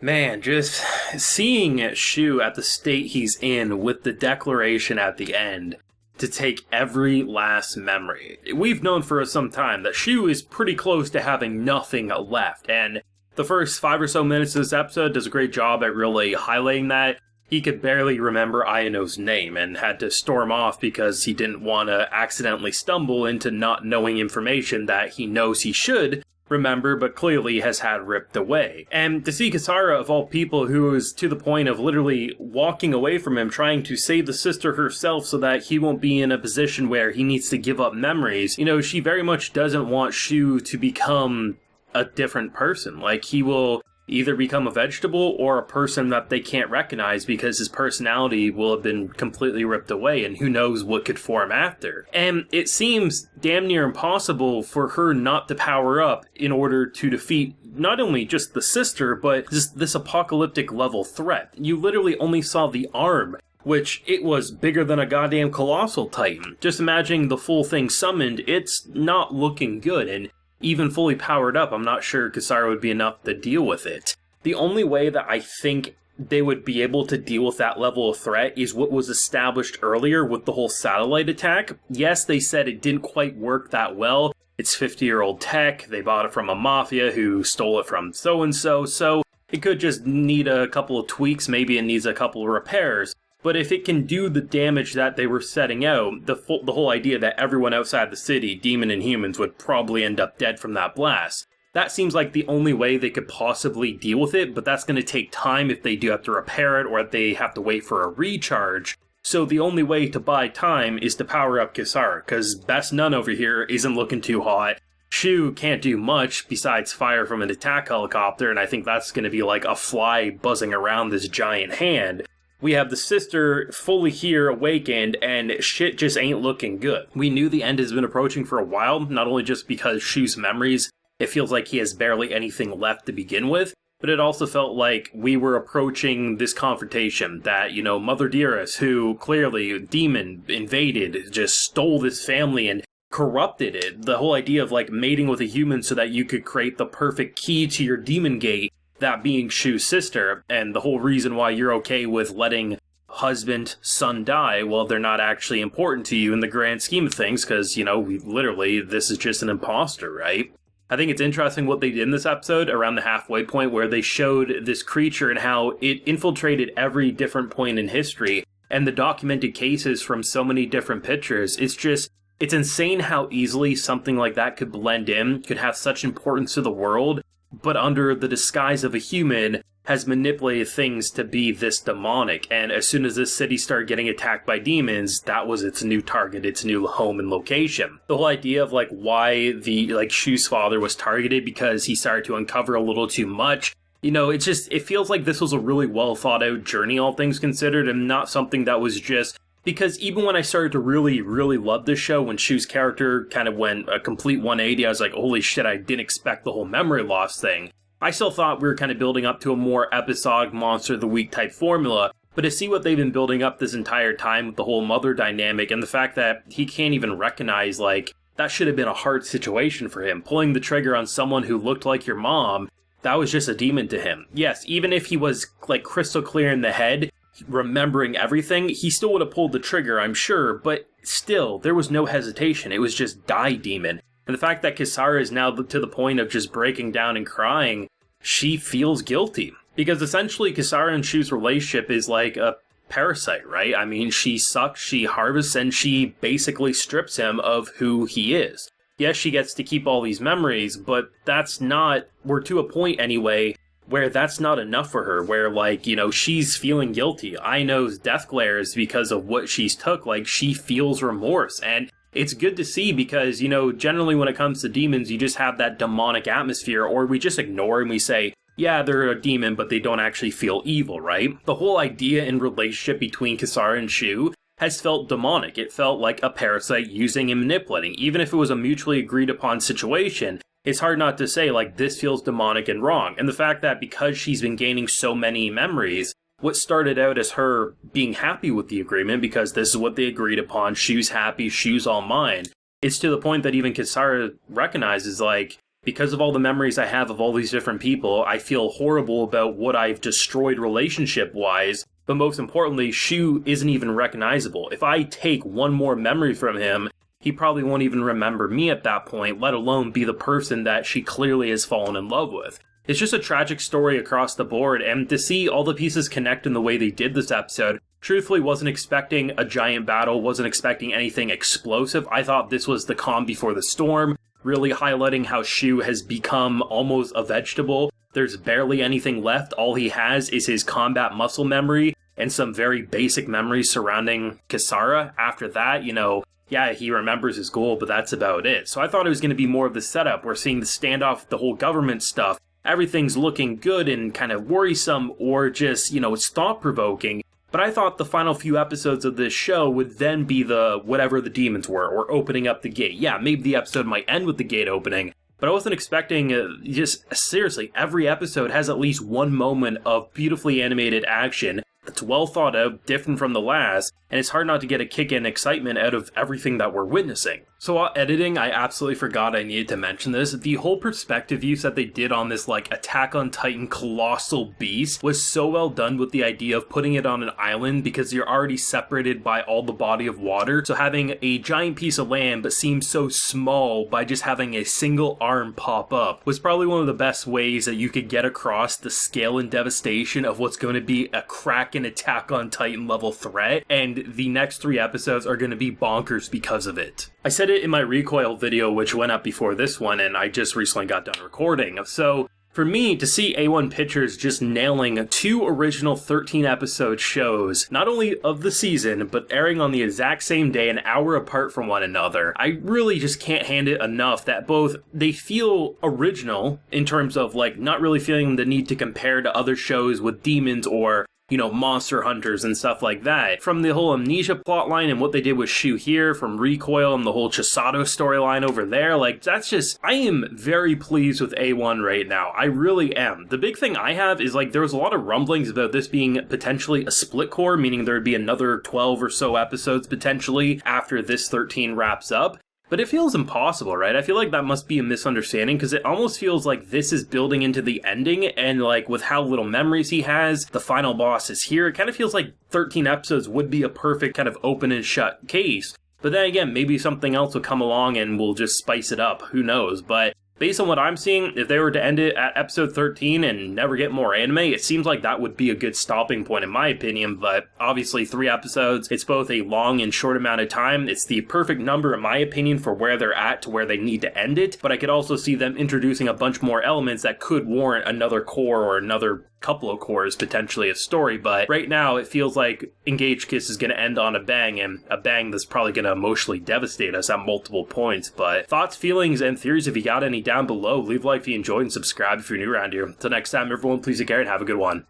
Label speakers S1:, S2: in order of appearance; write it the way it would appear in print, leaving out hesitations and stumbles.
S1: Man, just seeing Shu at the state he's in with the declaration at the end to take every last memory. We've known for some time that Shu is pretty close to having nothing left, and the first 5 or so minutes of this episode does a great job at really highlighting that. He could barely remember Ayano's name and had to storm off because he didn't want to accidentally stumble into not knowing information that he knows he should remember, but clearly has had ripped away. And to see Kisara, of all people, who is to the point of literally walking away from him, trying to save the sister herself so that he won't be in a position where he needs to give up memories, she very much doesn't want Shu to become a different person. Like, he will either become a vegetable or a person that they can't recognize because his personality will have been completely ripped away, and who knows what could form after. And it seems damn near impossible for her not to power up in order to defeat not only just the sister, but this apocalyptic level threat. You literally only saw the arm, which it was bigger than a goddamn colossal titan. Just imagining the full thing summoned, it's not looking good, and even fully powered up, I'm not sure Kisara would be enough to deal with it. The only way that I think they would be able to deal with that level of threat is what was established earlier with the whole satellite attack. Yes, they said it didn't quite work that well. It's 50-year-old tech, they bought it from a mafia who stole it from so-and-so, so it could just need a couple of tweaks, maybe it needs a couple of repairs. But if it can do the damage that they were setting out, the whole idea that everyone outside the city, demon and humans, would probably end up dead from that blast, that seems like the only way they could possibly deal with it, but that's going to take time if they do have to repair it or if they have to wait for a recharge. So the only way to buy time is to power up Kisara, because Best Nun over here isn't looking too hot. Shu can't do much besides fire from an attack helicopter, and I think that's going to be like a fly buzzing around this giant hand. We have the sister fully here, awakened, and shit just ain't looking good. We knew the end has been approaching for a while, not only just because Shu's memories, it feels like he has barely anything left to begin with, but it also felt like we were approaching this confrontation that, Mother Dearest, who clearly, demon, invaded, just stole this family and corrupted it. The whole idea of, mating with a human so that you could create the perfect key to your demon gate, that being Shu's sister, and the whole reason why you're okay with letting husband, son die, well, they're not actually important to you in the grand scheme of things, because, this is just an imposter, right? I think it's interesting what they did in this episode around the halfway point where they showed this creature and how it infiltrated every different point in history, and the documented cases from so many different pictures. It's insane how easily something like that could blend in, could have such importance to the world, but under the disguise of a human, has manipulated things to be this demonic. And as soon as this city started getting attacked by demons, that was its new target, its new home and location. The whole idea of why Shu's father was targeted because he started to uncover a little too much. It feels like this was a really well thought out journey, all things considered, and not something that was just because even when I started to really, really love this show, when Shu's character kind of went a complete 180, I was like, holy shit, I didn't expect the whole memory loss thing. I still thought we were kind of building up to a more episodic Monster of the Week type formula, but to see what they've been building up this entire time with the whole mother dynamic and the fact that he can't even recognize, that should have been a hard situation for him. Pulling the trigger on someone who looked like your mom, that was just a demon to him. Yes, even if he was, crystal clear in the head, remembering everything, he still would have pulled the trigger, I'm sure, but still, there was no hesitation. It was just die, demon. And the fact that Kisara is now to the point of just breaking down and crying, she feels guilty. Because essentially, Kisara and Shu's relationship is like a parasite, right? I mean, she sucks, she harvests, and she basically strips him of who he is. Yes, she gets to keep all these memories, but we're to a point anyway, where that's not enough for her, where, she's feeling guilty. Aino's death glares because of what she's took, she feels remorse, and it's good to see because, generally when it comes to demons, you just have that demonic atmosphere, or we just ignore and we say, yeah, they're a demon, but they don't actually feel evil, right? The whole idea and relationship between Kisara and Shu has felt demonic. It felt like a parasite using and manipulating. Even if it was a mutually agreed upon situation, it's hard not to say, this feels demonic and wrong. And the fact that because she's been gaining so many memories, what started out as her being happy with the agreement, because this is what they agreed upon, Shu's happy, Shu's all mine, it's to the point that even Kisara recognizes, because of all the memories I have of all these different people, I feel horrible about what I've destroyed relationship-wise, but most importantly, Shu isn't even recognizable. If I take one more memory from him, he probably won't even remember me at that point, let alone be the person that she clearly has fallen in love with. It's just a tragic story across the board, and to see all the pieces connect in the way they did this episode, truthfully wasn't expecting a giant battle, wasn't expecting anything explosive. I thought this was the calm before the storm, really highlighting how Shu has become almost a vegetable. There's barely anything left. All he has is his combat muscle memory and some very basic memories surrounding Kisara. After that, yeah, he remembers his goal, but that's about it. So I thought it was going to be more of the setup. We're seeing the standoff, the whole government stuff. Everything's looking good and kind of worrisome, or just, it's thought-provoking. But I thought the final few episodes of this show would then be the whatever the demons were, or opening up the gate. Yeah, maybe the episode might end with the gate opening, but I wasn't expecting, seriously, every episode has at least one moment of beautifully animated action that's well thought out, different from the last, and it's hard not to get a kick and excitement out of everything that we're witnessing. So while editing, I absolutely forgot I needed to mention this. The whole perspective use that they did on this, Attack on Titan colossal beast was so well done with the idea of putting it on an island because you're already separated by all the body of water. So having a giant piece of land but seems so small by just having a single arm pop up was probably one of the best ways that you could get across the scale and devastation of what's going to be a Kraken Attack on Titan level threat, and the next 3 episodes are going to be bonkers because of it. I said it in my recoil video, which went up before this one, and I just recently got done recording. So for me to see A1 Pictures just nailing 2 original 13 episode shows, not only of the season, but airing on the exact same day, an hour apart from one another, I really just can't hand it enough that both they feel original in terms of not really feeling the need to compare to other shows with demons or monster hunters and stuff like that. From the whole Amnesia plotline and what they did with Shu here, from Recoil and the whole Chisato storyline over there, that's just, I am very pleased with A1 right now. I really am. The big thing I have is there was a lot of rumblings about this being potentially a split core, meaning there would be another 12 or so episodes potentially after this 13 wraps up. But it feels impossible, right? I feel like that must be a misunderstanding because it almost feels like this is building into the ending, and with how little memories he has, the final boss is here. It kind of feels like 13 episodes would be a perfect kind of open and shut case. But then again, maybe something else will come along and we'll just spice it up. Who knows? But based on what I'm seeing, if they were to end it at episode 13 and never get more anime, it seems like that would be a good stopping point in my opinion, but obviously 3 episodes, it's both a long and short amount of time. It's the perfect number in my opinion for where they're at to where they need to end it, but I could also see them introducing a bunch more elements that could warrant another core or another couple of cores potentially of story. But right now it feels like Engaged Kiss is going to end on a bang, and a bang that's probably going to emotionally devastate us at multiple points. But thoughts, feelings, and theories, if you got any down below, leave a like if you enjoyed and subscribe if you're new around here. Until next time everyone, please take care and have a good one.